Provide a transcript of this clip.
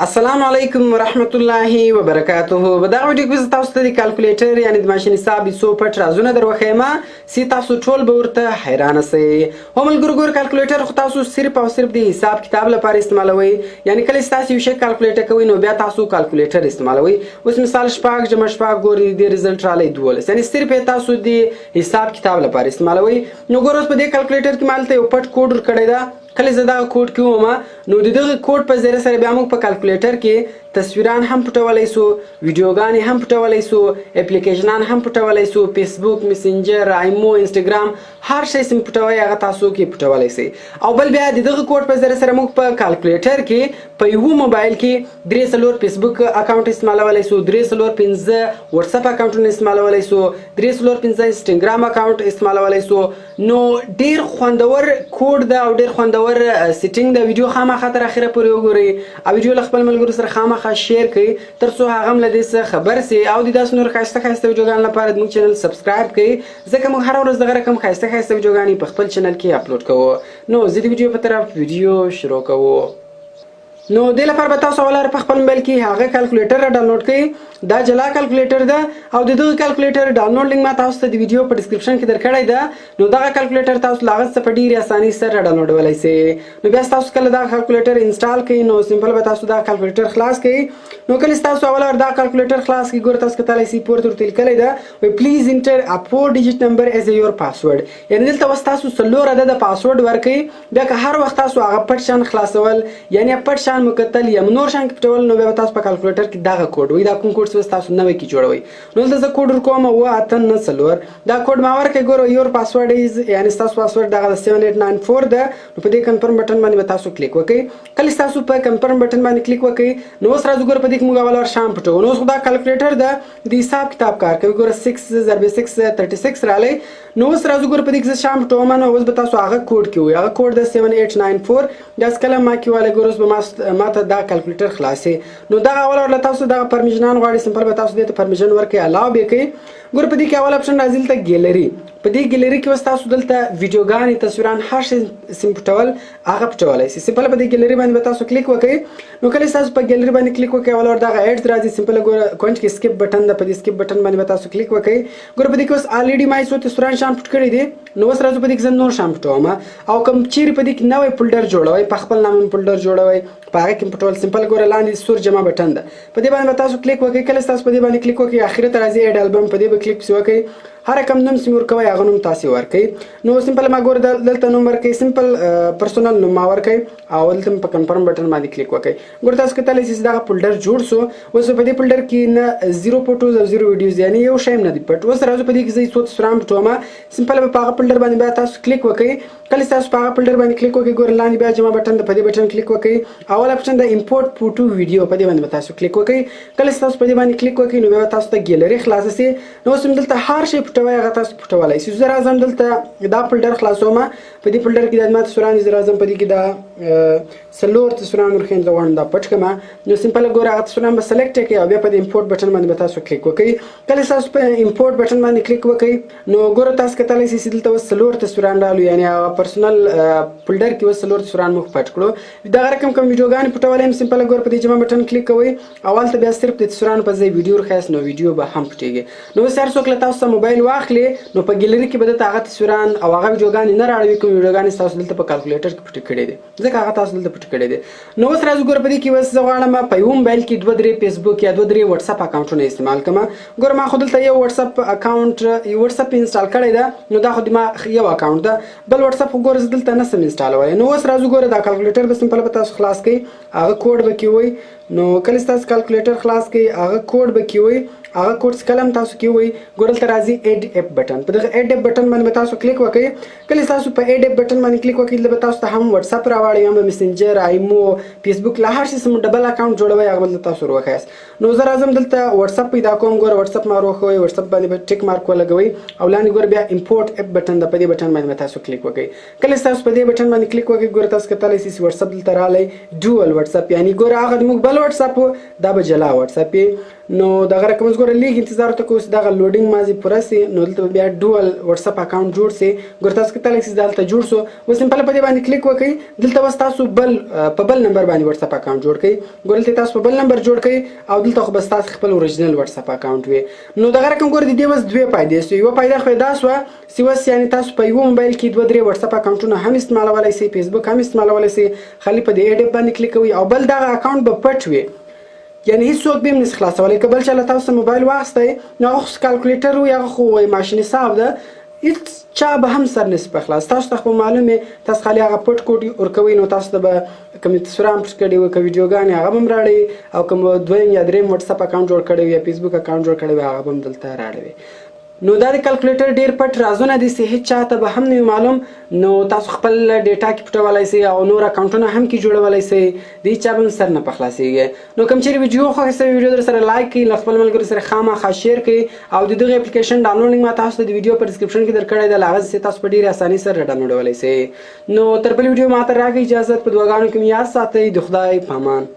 السلام علیکم ورحمت الله وبرکاته. په دغه ویډیو کې تاسو ته د کالکولیټر یعنی د ماشین حساب څو پټ رازونه دروښیم چې تاسو ټول به ورته حیرانه شئ. هم ملګرو کالکولیټر خو تاسو صرف او صرف د حساب کتاب لپاره استعمالوئ، یعنی کله چې تاسو یو شی کالکولیټ کوئ نو بیا تاسو کالکولیټر استعمالوئ. اوس مثال شپږ جمع شپږ ګورئ د ریزلټ رالی 12، یعنی صرف تاسو د حساب کتاب لپاره استعمالوئ. نو ګورئ په دې کالکولیټر کې مالته یو پټ کوډ ورکړی ده. کله زه دغه کوډ کوم نو د دغه کوډ په ذریعه سره بیا موږ په کالکولیټر کې تصویران هم پټولی سو، ویډیوګانې هم پټولی سو، اپلیکیشنان هم پټولی سو، فیسبوک، میسنجر، ایمو، انسټاګرام، هر شی چې پټوئ هغه تاسو کې پټولی سئ. او بل بیا د دغه کوډ په ذریعه سره موږ په کالکولیټر کې په یو موبایل کې 3 فیسبوک اکاونټ استعمالولی سو، 3 5 واتساپ اکاونټونه استعمالولی سو، 3 5 انسټاګرام اکاونټ استعمالولی سو. نو ډیر خوندور کوډ ده او ډیر خوندور سیټینګ د ویډیو خامخا تر اخره پورې وګورئ او ویډیو له خپل ملګرو سره خامخا شیر کړئ تر څو هغه هم له دې څخه خبر سي او د داسې نور ښایسته ښایسته ویډیوګانو لپاره زموږ چینل سبسکرایب کړئ، ځکه موږ هره ورځ دغه رقم ښایسته ښایسته ویډیوګانې په خپل چینل کې اپلوډ کوو. نو زه د ویډیو په طرف ویډیو شروع کوو. نو دې لپاره به تاسو اول په خپل موبایل کې هغه کالکولیټر ډاونلوډ کړئ. دا جلا کالکولیټر ده او د دغه کالکولیټر ډاونلوډ لینک ما تاسو ته د ویډیو په ډسکرپشن کې درکړی ده. نو دغه کالکولیټر تاسو له هغه څخه په ډېرې اسانۍ سره ډاونلوډولی سئ. نو بیا تاسو کله دغه کالکولیټر انسټال کړئ نو سمپل به تاسو دغه کالکولیټر خلاص کړئ. نو کله چې تاسو اول دغه کالکولیټر خلاص کړئ ګوره تاسو کتلی سئ پورته ورته لیکلی ده وایي پلیز انټر ا 4 ډیجټ نمبر ایز یور پاسورډ، یعنې دلته اوس تاسو 4 عدده پاسورډ ورکړئ. بیا که هر وخت تاسو هغه پټ شان خلاصول یعنې پټ شان مو کتل یا نور شان کې پټول نو بیا تاسو په کالکولیټر کې دغه کوډ وایي دا کوم کوډ چې تاسو نوی کې جوړوئ. نو دلته زه کوډ ورکوم 9 دا کوډ ما ورکړئ. ګوره یور پاسورډ ایز یعنې ستاسو پاسورډ دغه 7894 ده. نو په دې کنفرم بټن باندې به تاسو کلیک وکړئ. کله چې تاسو په کنفرم بټن باندې کلیک وکړئ نو اوس راځو ګوره په دې کې موږ اول شام پټوو. نو اوس خو دا کالکولیټر ده د حساب کتاب کار کوي. ګوره 6 ضرب 6 36 رالی. نو اوس راځو ګوره په دې کې زه شام پټوم نو اوس به تاسو هغه کوډ کې وایي هغه کوډ ده 7894. داسې کله ما کې والی ګوره اوس به ما ته دا کالکولیټر خلاصي. نو دغه اول ورله تاسو دغه پرمیشنان غواړئ سمپل به تاسو دې ته پرمیشن ورکړئ الاو به کوئ. ګوره په دې کې اول اپشن راځي دلته ګیلري. په دې ګیلري کې اوس تاسو دلته ویډیوګانې تصویران هر شی سیم پټول هغه پټولی سئ. سمپل په دې ګیلري باندې به تاسو کلیک وکړئ. نو کله چې تاسو په ګیلري باندې کلیک وکړئ اول ور دغه ایډز راځي سمپل ګوره کونج کې سکیپ بټن ده، په دې سکیپ بټن باندې به تاسو کلیک وکړئ. ګوره په دې کې اوس الریډي ما څو تصویران شان پټ کړي دي. نو اوس راځو په دې کې زه نور شان پټوم او کوم چیرې په دې کې نوی فولډر جوړوئ په خپل نام فولډر جوړوئ په هغه کې پټول سمپل ګوره لاندې سور جمع بټن ده په دې باندې تاسو کلیک وکړئ. کله تاسو په دې باندې کلیک وکړئ اخر ته راځي اډ البم په دې به کلیک وکړئ. هر کوم نوم سیم ورکوئ هغه نوم تاسو ورکړئ. نو سمپل ما ګوره دلته نوم ورکړئ سمپل پرسونل نوم ما ورکړئ او دلته په کنفرم بټن باندې کلیک وکړئ. ګوره تاسو کتلی سئ دغه فولډر جوړ سو. اوس په دې فولډر کې نه 0 فوټوز او 0 ویډیوز یعنی یو شی نه دی پټ. اوس راځو په دې کې زه څو تصویران پټوم سمپل په هغه فولډر باندې بیا تاسو کلیک وکړئ. کله تاسو په هغه فولډر باندې کلیک وکړئ ګوره لاندې بیا جمع بټن ده په دې بټن کلیک وکړئ. اول اپشن ده امپورټ فوټو ویډیو په دې باندې تاسو کلیک وکړئ. کله تاسو په دې باندې کلیک وکړئ نو بیا تاسو ته ګیلري خلاصه سي. نو اوس دلته هر شی پټوئ هغه تاسو پټولی سئ. زه راځم دلته دا فولډر خلاصوم. په دې فولډر کې د ما تصویران زه راځم په دې کې دا 4 تصویران ورښیم زه غواړم دا پټ کړم. نو سمپل ګوره هغه تصویران به سلیکټ کړئ او بیا په دې امپورټ بټن باندې به تاسو کلیک وکړئ. کله تاسو په امپورټ بټن باندې کلیک وکړئ نو ګوره تاسو کتلی سئ چې دلته اوس 4 تصویران رالو یعنې هغه پرسنل فولډر کې اوس 4 تصویران موږ پټ کړو. دغه رقم کوم ویډیوګانې پټولی یم سمپل ګوره په دې جمع بټن کلیک کوئ. اول ته بیا صرف د تصویرانو په ځای ویډیو ورښیاست نو ویډیو به هم پټېږي. نو اوس هر څوک له تاسو څخه موبایل واخلي نو په ګیلري کې به درته هغه تصویران او هغه ویډیوګانې نه راړوي کوم ویډیوګانې تاسو دلته په کالکولیټر کې پټې کړي دي ځکه هغه تاسو دلته پټ کړي دي. نو اوس راځو ګوره په دې کې اوس زه غواړم په یو موبایل کې 2 فیسبوک یا 2 واتساپ اکاونټونه استعمال کړم. ګوره ما خو دلته یو واتساپ اکاونټ یو واتساپ انسټال کړی ده نو دا خو ما یو اکاونټ ده بل واتساپ ګوره زه دلته نسم انسټالولی. نو اوس راځو ګوره دا کالکولیټر به سمپل به تاسو خلاص کړئ هغه کوډ به کې وایي. نو کله تاسو کالکولیټر خلاص کړئ هغه کوډ به کې وایي هغه کوډ چې کله هم تاسو کې وایي ګوره دلته راځي ایډ اپ بټن. په دغه ایډ اپ بټن باندې به تاسو کلیک وکړئ. کله تاسو په ایډ اپ بټن باندې کلیک وکړئ دلته به تاسو ته هم واتساپ راوړي هم میسنجر ایمو فیسبوک له هر شي سم ډبل اکاونټ جوړوئ هغه به تاسو وروښیاست. نو زه راځم دلته واتساپ پیدا کوم. ګوره واتساپ ما وروښوئ واتساپ باندې به ټیک مارک ولګوئ او لاندې ګوره بیا امپورټ اپ بټن ده په دې بټن باندې به تاسو کلیک وکړئ. کله تاسو په دې بټن باندې کلیک وکړئ ګوره تاسو کتلی سئ واتساپ دلته رالی ډوال واتساپ یعنی ګوره هغه زموږ بل واتساپ دا به جلا واتساپ نو دغه رقم اوس ګوره لیږ انتظار ته کوو چې دغه لوډینګ مازې پوره سي نو دلته به بیا ډول واتساپ اکاونټ جوړ سي ګوره تاسو کتلی سئ دلته جوړ سو اوس سمپل په دې باندې کلیک وکړئ دلته بس تاسو په بل نمبر باندې واتساپ اکاونټ جوړ کړئ ګوره دلته تاسو په بل نمبر جوړ کړئ او دلته خو بس تاسو خپل اوریجنل واتساپ اکاونټ وي نو دغه رقم ګوره د دې اوس دوې فایدې سو یوه فایده خو یې دا سوه چې اوس یعنې تاسو په یوه موبایل کې دوه درې واتساپ اکاونټونه هم استعمالولی سئ فیسبوک هم استعمالولی سئ خالي په دې ایډ باندې کلیک کوئ او بل دغه اکاونټ به پټ وي یعنی هیڅوک به هم نشي خلاصولی که بل چا له تاسو موبایل واخیستی نو هغه خو کالکولیټر وي هغه خو ماشین حساب ده هیڅ چا به هم سر نشي په خلاص تاسو ته خو معلوم تاسو خالي هغه پټ کوډ ورکوئ نو تاسو ته به کوم تصویران پټ کړي وي که ویډیوګانې هغه به هم راړئ او کوم دویم یا دریم واتساپ اکاونټ جوړ کړی وي یا فیسبوک اکاونټ جوړ کړی وي هغه به هم دلته راړوي نو دا د کالکولیټر ډیر پټ رازونه دي چې هیڅ چاته به هم نه معلوم نو تاسو خپل ډیټا کې پټولی سئ او نور اکاونټونه هم کې جوړولی سئ د هیڅ چا به هم سر نه په خلاصېږي نو کوم چیرې ویډیو خوښه سوې ویډیو در سره لایک کړئ له خپل ملګرو سره خامخا شیر کړئ او د دغه اپلیکیشن ډاونلوډ لینک ما تاسو ته د ویډیو په ډسکرپشن کې درکړی دی له هغه څخه تاسو په ډېرې اسانۍ سره ډاونلوډولی سئ نو تر بلې ویډیو ما ته راکړئ اجازت په دعاګانو کې مې یاد ساتئ د خدای په امان